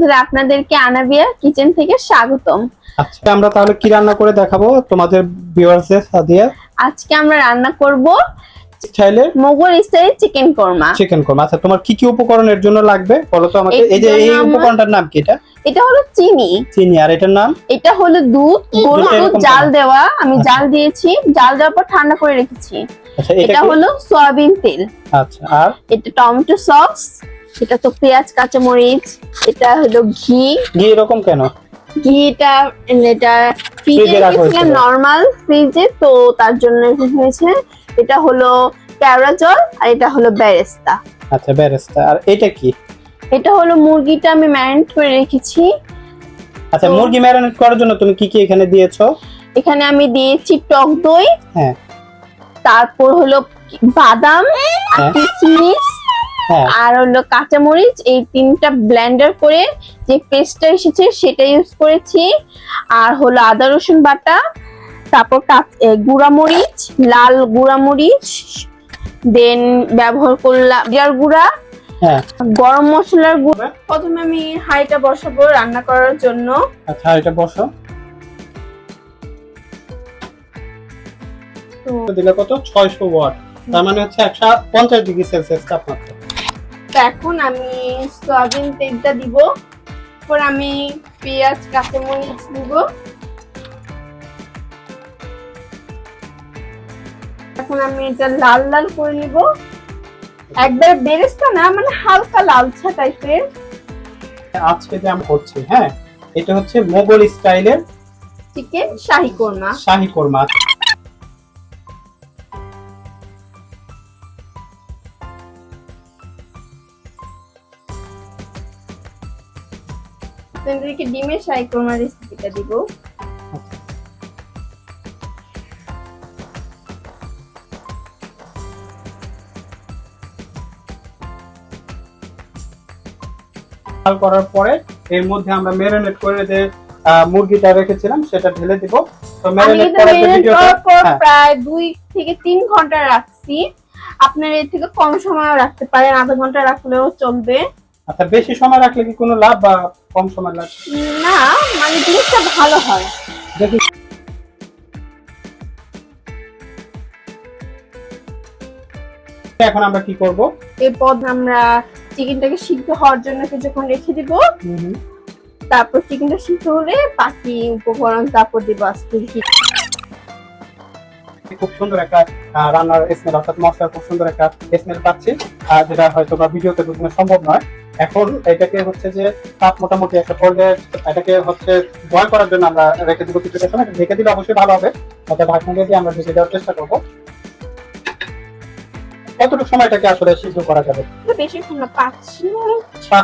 বন্ধুরা, আপনাদেরকে আনাবিয়া কিচেন থেকে স্বাগতম। আজকে আমরা তাহলে কি রান্না করে দেখাবো তোমাদের ভিউয়ার্সদের সাদিয়া? আজকে আমরা রান্না করব স্টাইলে Mughal style chicken korma. Chicken korma. আচ্ছা, তোমার কি কি উপকরণ এর জন্য লাগবে বলো তো আমাকে। এই যে এই উপকরণটার নাম কি? এটা হলো চিনি। চিনি। আর এটার নাম? এটা হলো দুধ, গরুর দুধ জাল দেওয়া। আমি জাল দিয়েছি, জাল দেওয়ার পর ঠান্ডা করে রেখেছি। আচ্ছা, এটা হলো সয়াবিন তেল। আচ্ছা, আর এটা টমেটো সস, এটা তো পেঁয়াজ কাঁচামরিচ, এটা হলো ঘি। ঘি এরকম কেন? ঘিটা এটা ফ্রিজে রেখেছিলাম, নরমাল ফ্রিজে, তো তার জন্য হয়েছে। এটা হলো কেওড়া জল, আর এটা হলো বেরেস্তা। আচ্ছা, বেরেস্তা। আর এটা কি? এটা হলো মুরগিটা আমি ম্যারিনেট করে রেখেছি। আচ্ছা, মুরগি ম্যারিনেট করার জন্য তুমি কি কি এখানে দিয়েছো? এখানে আমি দিয়েছি টক দই, হ্যাঁ, তারপর হলো বাদাম, কিশমিশ, আর হলো কাঁচামরিচ। এই তিনটা ব্লেন্ডার করে যে পেস্টটা এসেছে সেটা ইউজ করেছি। আর হলো আদা রসুন বাটা, তারপর গুঁড়ামরিচ, লাল গুঁড়ামরিচ, দেন ব্যবহার করলাম জিরার গুঁড়া, গরম মশলার গুঁড়া। প্রথমে আমি হাঁড়িটা বসাবো রান্না করার জন্য। আচ্ছা, এটা বসো। দিলে কত? 600 ওয়াট, তার মানে হচ্ছে 150 ডিগ্রি সেলসিয়াস তাপমাত্রা। তো এখন আমি সয়াবিন তেলটা দিব, তারপর আমি পেঁয়াজ কাঁচামরিচ দিব। এখন আমি এটা লাল লাল করে নিব, একবার বেরেস্তা না, মানে হালকা লালচা টাইপের। আজকে যে আমি করছি, হ্যাঁ, এটা হচ্ছে মোগল স্টাইলের চিকেন শাহী কোরমা। শাহী কোরমা। আপনাদেরকে ডিমের শাহী কোরমা রেসিপিটা দিব। লাল করার পরে এর মধ্যে আমরা ম্যারিনেট করে যে মুরগিটা রেখেছিলাম সেটা ঢেলে দিব। তো ম্যারিনেট করার ভিডিওটা প্রায় 2 থেকে 3 ঘন্টা রাখছি। আপনারা এর থেকে কম সময়ও রাখতে পারেন, আধা ঘন্টা রাখলেও চলবে। আচ্ছা, বেশি সময় রাখলে কি কোনো লাভ বা কম সময় লাগবে? না, মানে জিনিসটা ভালো হয়। দেখি এখন আমরা কি করব? এরপর আমরা চিকেনটাকে সিদ্ধ হওয়ার জন্য কিছুক্ষণ রেখে দিব। তারপর চিকেনটা সিদ্ধ হলে বাকি উপকরণ তারপর দিব আস্তে ধীরে। খুব সুন্দর একটা রান্নার স্মেল, অর্থাৎ মশলার খুব সুন্দর একটা স্মেল পাচ্ছি, যেটা হয়তো বা ভিডিওতে বোঝানো সম্ভব নয়। এখন এটাকে হচ্ছে যে তাপ মোটামুটি একটা পর্যায়ে এটাকে হচ্ছে বয়ল করার জন্য আমরা রেখে দিব কিছুটা সময়। ঢেকে দিলে অবশ্যই ভালো হবে, অর্থাৎ ঢাকনা দিয়ে আমরা ঢেকে দেওয়ার চেষ্টা করবো। কতটুকু সময়টাকে আসলে সিদ্ধ করা যাবে? বেশিক্ষণ না, 5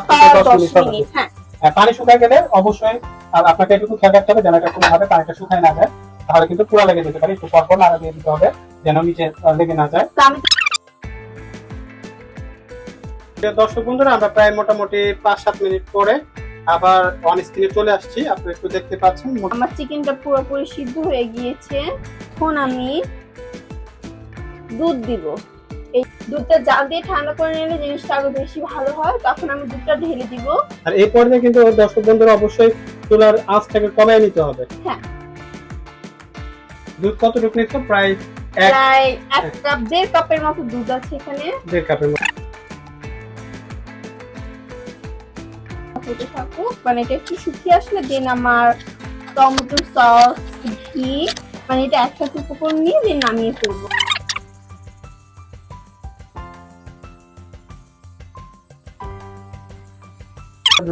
থেকে 10 মিনিট। হ্যাঁ, পানি শুকায় গেলে অবশ্যই আপনাকে একটু খেয়াল রাখতে হবে যেন এটা কোনোভাবে পানিটা শুকায় না যায়, তাহলে কিন্তু পুরা লেগে যেতে পারে। একটু পরপর নাড়া দিয়ে দিতে হবে যেন নিচে লেগে না যায়। দর্শক বন্ধুরা, আমরা প্রায় মোটামুটি 5-7 মিনিট পরে আবার অন স্ক্রিনে চলে আসছি। আপনি একটু দেখতে পাচ্ছেন আমার চিকেনটা পুরোপুরি সিদ্ধ হয়ে গিয়েছে। এখন আমি দুধ দিব। এই দুধটা জাল দিয়ে ঠান্ডা করে নিলে জিনিসটা আরো বেশি ভালো হয়। তখন আমি দুধটা ঢেলে দিব। আর এই পর্যায়ে কিন্তু দর্শক বন্ধুরা অবশ্যই চুলার আঁচটাকে কমিয়ে নিতে হবে। হ্যাঁ। দুধ কতটুকু নিচ্ছ? প্রায় 1 কাপ, 1.5 কাপের মতো দুধ আছে এখানে। 1.5 কাপের মতো। মানে এটা একটু শুকিয়ে আসলে দেন আমার টমেটো সস, ঘি, মানে এটা একসাথে উপকরণ নিয়ে দেন নামিয়ে ফেলবো।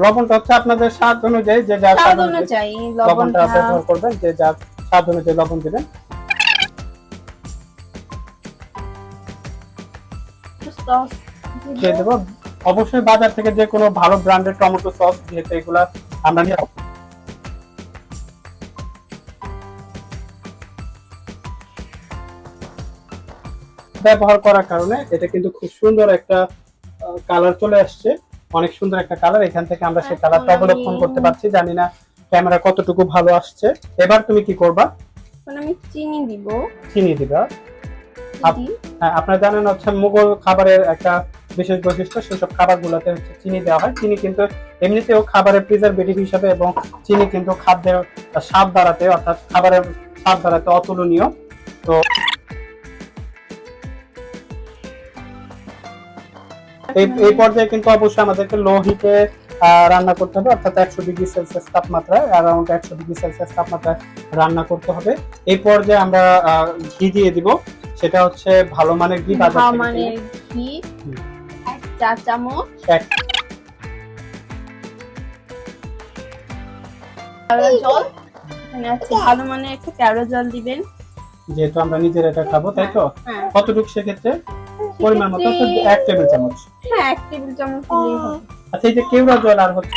লবণটা হচ্ছে আপনাদের স্বাদ অনুযায়ী, যে যার স্বাদ অনুযায়ী লবণটা ব্যবহার করবেন, যে যার স্বাদ অনুযায়ী লবণ দিবেন। দিয়ে দেবো অবশ্যই বাজার থেকে যে কোনো ভালো ব্র্যান্ডের টমেটো সস, যেহেতু এগুলা আমরা নিয়ে ব্যবহার করার কারণে এটা কিন্তু খুব সুন্দর একটা কালার চলে আসছে। অনেক সুন্দর একটা কালার। এখান থেকে আমরা সেই কালারটা অবলম্বন করতে পারছি। জানি না ক্যামেরা কতটুকু ভালো আসছে। এবার তুমি কি করবা? আমি চিনি দিব। চিনি দিবা। আপনারা জানেন হচ্ছে মুঘল খাবারের একটা বিশেষ বৈশিষ্ট্য, সেসব খাবারগুলোতে হচ্ছে চিনি দেওয়া হয়। চিনি কিন্তু এমনিতেও খাবারের প্রিজারভেটিভ হিসাবে এবং চিনি কিন্তু খাদ্যের স্বাদ বাড়াতে অর্থাৎ খাবারের স্বাদ বাড়াতে অতুলনীয়। তো এই পর্যায়ে কিন্তু অবশ্যই আমাদেরকে লো হিটে রান্না করতে হবে, অর্থাৎ 100°C তাপমাত্রায়, অ্যারাউন্ড 100°C তাপমাত্রায় রান্না করতে হবে। এই পর্যায়ে আমরা ঘি দিয়ে দিব, সেটা হচ্ছে ভালো মানের ঘি, বাজার থেকে মানের ঘি 1 চা চামচ, কেওড়া জল এখানে আছে, ভালো মানের একটা কেওড়া জল দিবেন, যেহেতু আমরা নিজেরা এটা খাবো, তাই তো? হ্যাঁ। কতটুকু সেক্ষেত্রে পরিমাণ মতো? 1 টেবিল চামচ। হ্যাঁ 1 টেবিল চামচ দিলেই হবে। আচ্ছা, এই যে কেওড়া জল আর হচ্ছে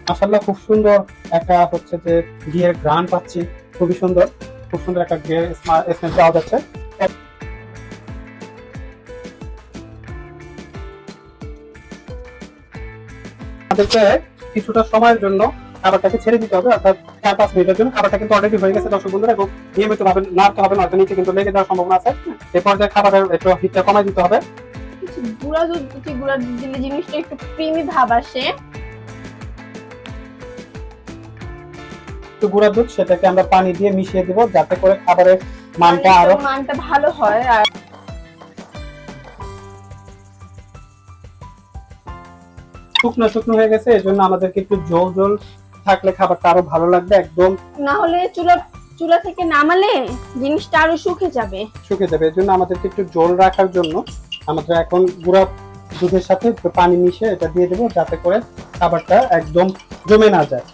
মাশাআল্লাহ খুব সুন্দর একটা হচ্ছে যে ঘিয়ের ঘ্রাণ পাচ্ছি, খুব সুন্দর একটা ঘিয়ের স্মেল পাওয়া যাচ্ছে। আমাদেরকে কিছুটা সময়ের জন্য খাবারটাকে ছেড়ে দিতে হবে, অর্থাৎ 4-5 মিনিটের জন্য। খাবারটা কিন্তু অলরেডি হয়ে গেছে দর্শক বন্ধুরা, এবং নিয়মিত ভাবে নাড়তে হবে, নয়তো নিচে কিন্তু লেগে যাওয়ার সম্ভাবনা আছে। এই পর্যায়ে খাবারের একটু হিটটা কমাই দিতে হবে। কিছু গুঁড়া দুধ দিচ্ছি, গুঁড়া দুধ দিলে জিনিসটা একটু ক্রিমি ভাব আসে। একটু গুঁড়া দুধ, সেটাকে আমরা পানি দিয়ে মিশিয়ে দিব, যাতে করে খাবারের মানটা আরো ভালো হয়। আর শুকনো হয়ে গেছে, এজন্য আমাদেরকে একটু ঝোল থাকলে খাবারটা আরো ভালো লাগবে। একদম না হলে চুলা থেকে নামালে জিনিসটা আরো শুকিয়ে যাবে। এজন্য আমাদেরকে একটু ঝোল রাখার জন্য আমরা এখন গুঁড়া দুধের সাথে একটু পানি মিশিয়ে এটা দিয়ে দেবো, যাতে করে খাবারটা একদম জমে না যায়।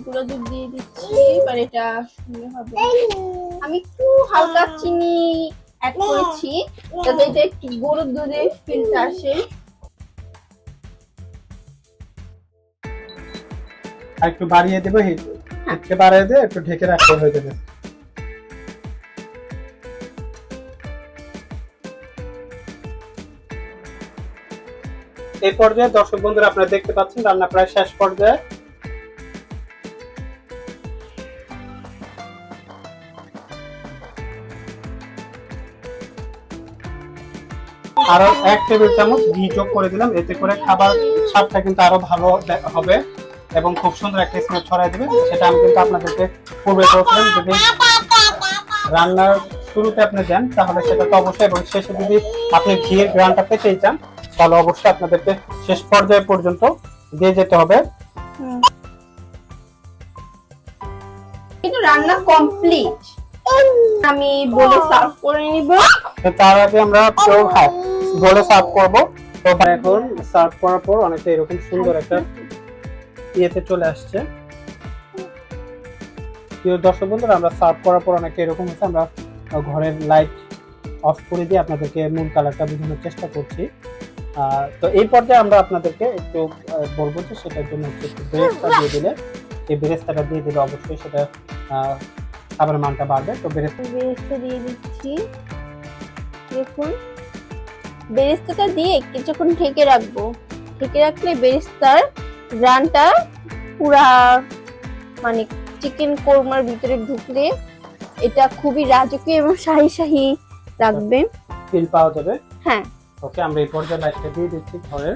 গুঁড়ো দুধ দিয়ে দিচ্ছি, এবার এটা সুন্দর হবে। আমি একটু হালকা চিনি অ্যাড করেছি, যাতে এটা একটু গুঁড়ো দুধের ফিলটা আসে। আর একটু বাড়িয়ে দেবো, একটু বাড়িয়ে দিয়ে একটু ঢেকে রাখতে হয়ে যাবে। এই পর্যায়ে দর্শক বন্ধুরা আপনারা দেখতে পাচ্ছেন রান্না প্রায় শেষ পর্যায়ে। আরো 1 টেবিল চামচ ঘি যোগ করে দিলাম, এতে করে খাবার স্বাদটা কিন্তু আরো ভালো হবে এবং খুব সুন্দর একটা স্মেল ছড়াই দিবে। সেটা আমি কিন্তু আপনাদেরকে পূর্বে বলেছিলাম, যদি রান্নার শুরুতে আপনি দেন তাহলে সেটা তো অবশ্যই, এবং শেষে যদি আপনি ঘিয়ের ঘ্রাণটা পেতেই চান তাহলে অবশ্যই আপনাদেরকে শেষ পর্যায়ে পর্যন্ত দিয়ে যেতে হবে। কিন্তু রান্না কমপ্লিট, আমি বলে সার্ভ করে নিব। তার আগে আমরা বলে সার্ভ করব। তো এখন সার্ভ করার পর অনেকটা এরকম সুন্দর একটা ইয়েতে চলে আসছে। প্রিয় দর্শক বন্ধুরা, আমরা সার্ভ করার পর অনেকটা এরকম হচ্ছে। আমরা ঘরের লাইট অফ করে দিয়ে আপনাদেরকে মূল কালারটা বোঝানোর চেষ্টা করছি। তো এই পর্যায়ে আমরা আপনাদেরকে একটু বলবো যে সেটার জন্য একটু বেরেস্তা দিয়ে দিলে, এই বেরেস্তাটা দিয়ে দিলে অবশ্যই সেটা খাবারের মানটা বাড়বে। তো বেরেস্তা দিয়ে দিচ্ছি, দেখুন বেরেস্তাটা দিয়ে কিছুক্ষণ ঢেকে রাখবো। ঢেকে রাখলে বেরেস্তার ঘ্রাণটা পুরা মানে চিকেন কোরমার ভিতরে ঢুকলে এটা খুবই রাজকীয় এবং শাহি লাগবে, ফিল পাওয়া যাবে। হ্যাঁ। ওকে, আমরা এই পর্যায়ে লাইটটা দিয়ে দিচ্ছি ঘরের।